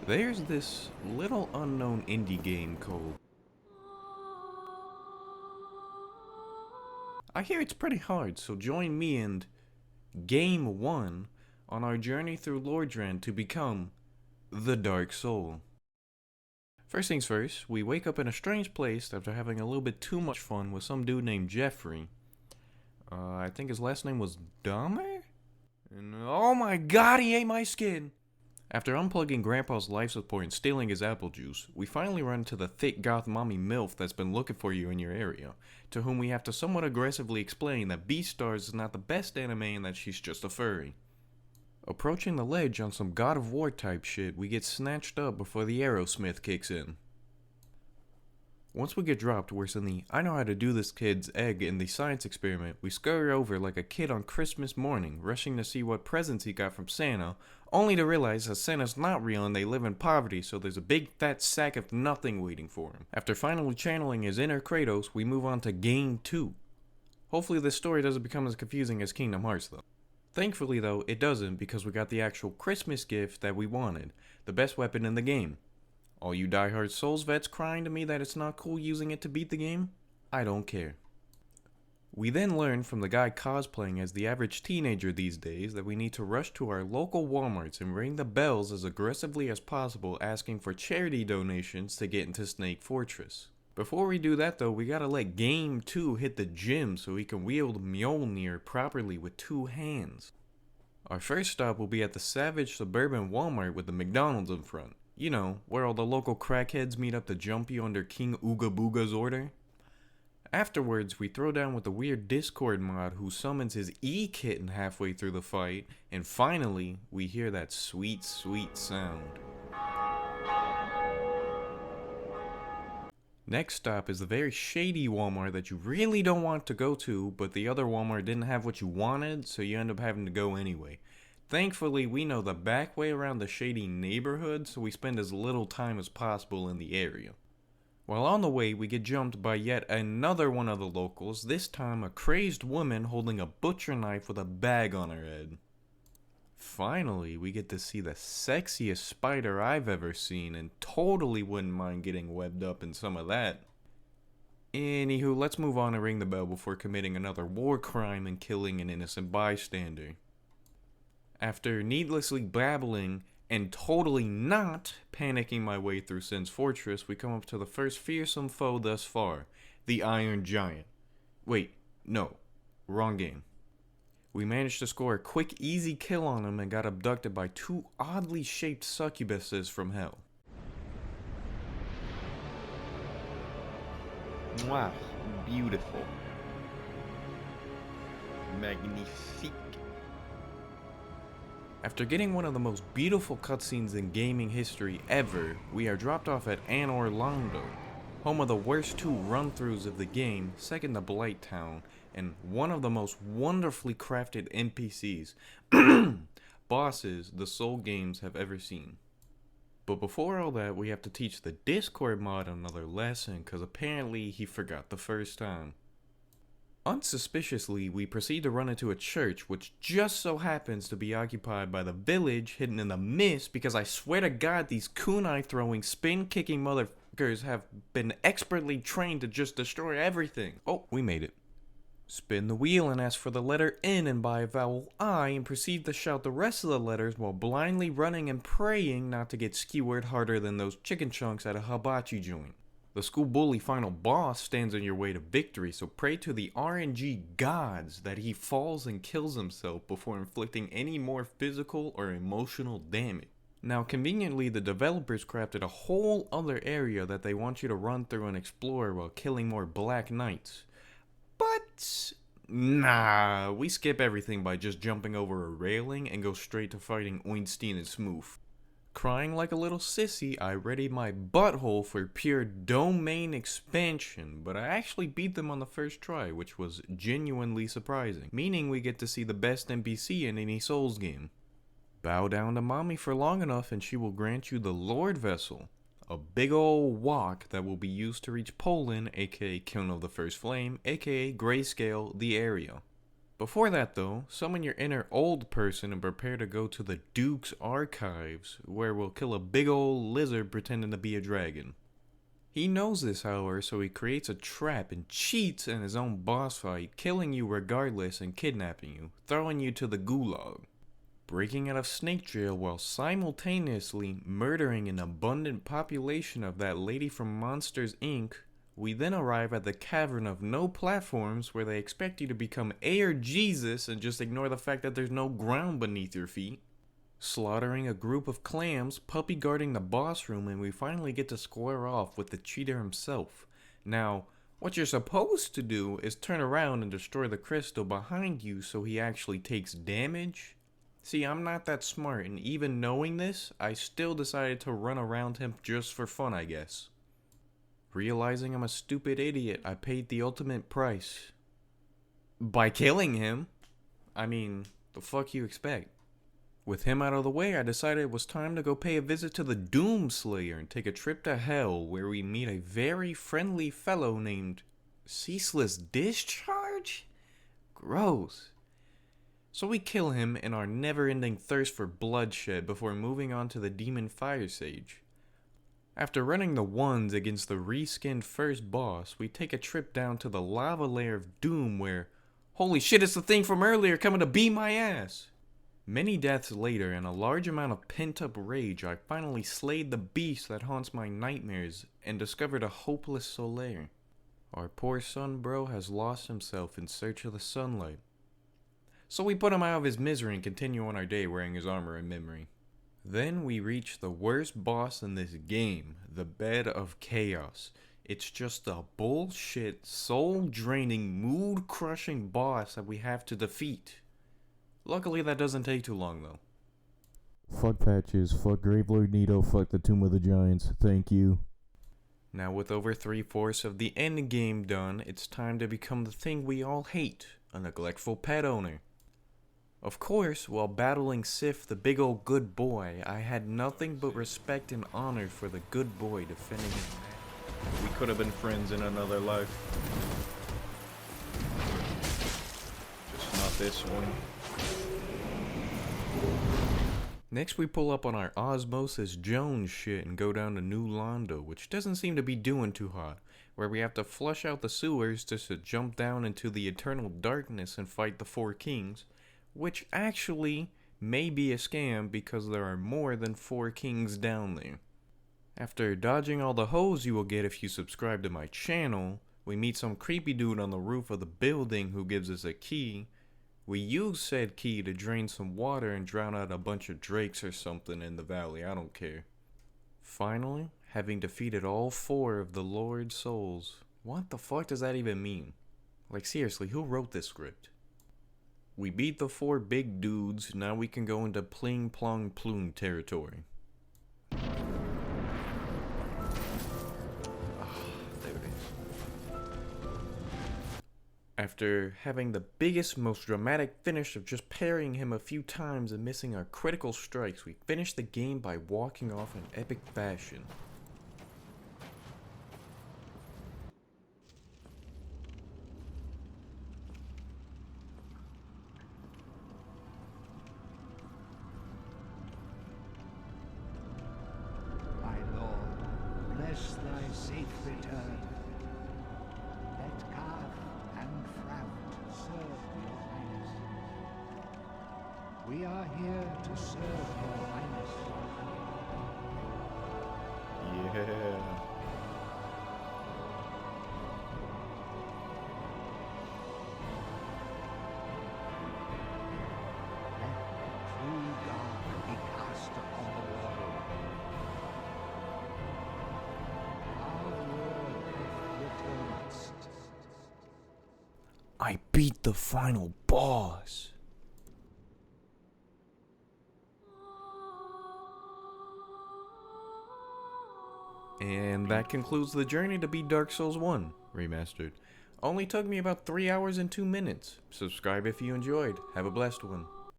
There's this little unknown indie game called... I hear it's pretty hard, so join me and Game 1 on our journey through Lordran to become the Dark Soul. First things first, we wake up in a strange place after having a little bit too much fun with some dude named Jeffrey. I think his last name was Dahmer? And oh my god, he ate my skin! After unplugging Grandpa's life support and stealing his apple juice, we finally run into the thick goth mommy MILF that's been looking for you in your area, to whom we have to somewhat aggressively explain that Beastars is not the best anime and that she's just a furry. Approaching the ledge on some God of War type shit, we get snatched up before the Aerosmith kicks in. Once we get dropped worse than the I know how to do this kid's egg in the science experiment, we scurry over like a kid on Christmas morning, rushing to see what presents he got from Santa, only to realize that Santa's not real and they live in poverty, so there's a big fat sack of nothing waiting for him. After finally channeling his inner Kratos, we move on to Game 2. Hopefully this story doesn't become as confusing as Kingdom Hearts though. Thankfully though, it doesn't because we got the actual Christmas gift that we wanted, the best weapon in the game. All you diehard Souls vets crying to me that it's not cool using it to beat the game? I don't care. We then learn from the guy cosplaying as the average teenager these days that we need to rush to our local Walmarts and ring the bells as aggressively as possible asking for charity donations to get into Snake Fortress. Before we do that though, we gotta let Game 2 hit the gym so he can wield Mjolnir properly with two hands. Our first stop will be at the savage suburban Walmart with the McDonald's in front. You know, where all the local crackheads meet up to jump you under King Ooga Booga's order. Afterwards, we throw down with the weird Discord mod who summons his E-Kitten halfway through the fight, and finally, we hear that sweet, sweet sound. Next stop is the very shady Walmart that you really don't want to go to, but the other Walmart didn't have what you wanted, so you end up having to go anyway. Thankfully, we know the back way around the shady neighborhood, so we spend as little time as possible in the area. While on the way, we get jumped by yet another one of the locals, this time a crazed woman holding a butcher knife with a bag on her head. Finally, we get to see the sexiest spider I've ever seen and totally wouldn't mind getting webbed up in some of that. Anywho, let's move on and ring the bell before committing another war crime and killing an innocent bystander. After needlessly babbling and totally not panicking my way through Sin's Fortress, we come up to the first fearsome foe thus far, the Iron Giant. Wait, no, wrong game. We managed to score a quick, easy kill on him and got abducted by two oddly shaped succubuses from hell. Wow, beautiful. Magnifique. After getting one of the most beautiful cutscenes in gaming history ever, we are dropped off at Anor Londo, home of the worst two run-throughs of the game, second to Blight Town, and one of the most wonderfully crafted NPCs, bosses the Soul games have ever seen. But before all that, we have to teach the Discord mod another lesson, cause apparently he forgot the first time. Unsuspiciously, we proceed to run into a church, which just so happens to be occupied by the village hidden in the mist, because I swear to God these kunai-throwing, spin-kicking motherfuckers have been expertly trained to just destroy everything. Oh, we made it. Spin the wheel and ask for the letter N and buy a vowel I and proceed to shout the rest of the letters while blindly running and praying not to get skewered harder than those chicken chunks at a hibachi joint. The school bully final boss stands on your way to victory, so pray to the RNG gods that he falls and kills himself before inflicting any more physical or emotional damage. Now, conveniently, the developers crafted a whole other area that they want you to run through and explore while killing more Black Knights. But nah, we skip everything by just jumping over a railing and go straight to fighting Oinstein and Smooth. Crying like a little sissy, I readied my butthole for pure domain expansion, but I actually beat them on the first try, which was genuinely surprising, meaning we get to see the best NPC in any Souls game. Bow down to mommy for long enough and she will grant you the Lord Vessel, a big ol' walk that will be used to reach Poland, aka Kiln of the First Flame, aka Grayscale, the area. Before that though, summon your inner old person and prepare to go to the Duke's archives, where we'll kill a big old lizard pretending to be a dragon. He knows this, however, so he creates a trap and cheats in his own boss fight, killing you regardless and kidnapping you, throwing you to the gulag, breaking out of snake jail while simultaneously murdering an abundant population of that lady from Monsters Inc. We then arrive at the Cavern of No Platforms, where they expect you to become Air Jesus and just ignore the fact that there's no ground beneath your feet. Slaughtering a group of clams, puppy guarding the boss room, and we finally get to square off with the cheater himself. Now, what you're supposed to do is turn around and destroy the crystal behind you so he actually takes damage. See, I'm not that smart, and even knowing this, I still decided to run around him just for fun, I guess. Realizing I'm a stupid idiot, I paid the ultimate price. By killing him. I mean, the fuck you expect? With him out of the way, I decided it was time to go pay a visit to the Doomslayer and take a trip to hell, where we meet a very friendly fellow named Ceaseless Discharge? Gross. So we kill him in our never-ending thirst for bloodshed before moving on to the Demon Fire Sage. After running the ones against the reskinned first boss, we take a trip down to the lava layer of Doom where, holy shit, it's the thing from earlier coming to beat my ass! Many deaths later and a large amount of pent-up rage, I finally slayed the beast that haunts my nightmares and discovered a hopeless Solaire. Our poor son bro has lost himself in search of the sunlight. So we put him out of his misery and continue on our day wearing his armor in memory. Then we reach the worst boss in this game, the Bed of Chaos. It's just a bullshit, soul-draining, mood-crushing boss that we have to defeat. Luckily that doesn't take too long though. Fuck Patches, fuck Gravelord Nito, fuck the Tomb of the Giants, thank you. Now with over 3/4 of the end game done, it's time to become the thing we all hate, a neglectful pet owner. Of course, while battling Sif, the big old good boy, I had nothing but respect and honor for the good boy defending his man. We could have been friends in another life. Just not this one. Next we pull up on our Osmosis Jones shit and go down to New Londo, which doesn't seem to be doing too hot, where we have to flush out the sewers just to jump down into the eternal darkness and fight the Four Kings, which actually may be a scam because there are more than 4 kings down there. After dodging all the hoes you will get if you subscribe to my channel, we meet some creepy dude on the roof of the building who gives us a key. We use said key to drain some water and drown out a bunch of drakes or something in the valley, I don't care. Finally, having defeated all 4 of the Lord's souls. What the fuck does that even mean? Like seriously, who wrote this script? We beat the 4 big dudes, now we can go into Pling Plong Plume territory. There it is. After having the biggest, most dramatic finish of just parrying him a few times and missing our critical strikes, we finish the game by walking off in epic fashion. Bless thy safe return. Let Carth and Fraft serve your highness. We are here to serve your highness. Yeah. Let the true God be cast upon the world. I beat the final boss. And that concludes the journey to beat Dark Souls 1 Remastered. Only took me about 3 hours and 2 minutes. Subscribe if you enjoyed. Have a blessed one.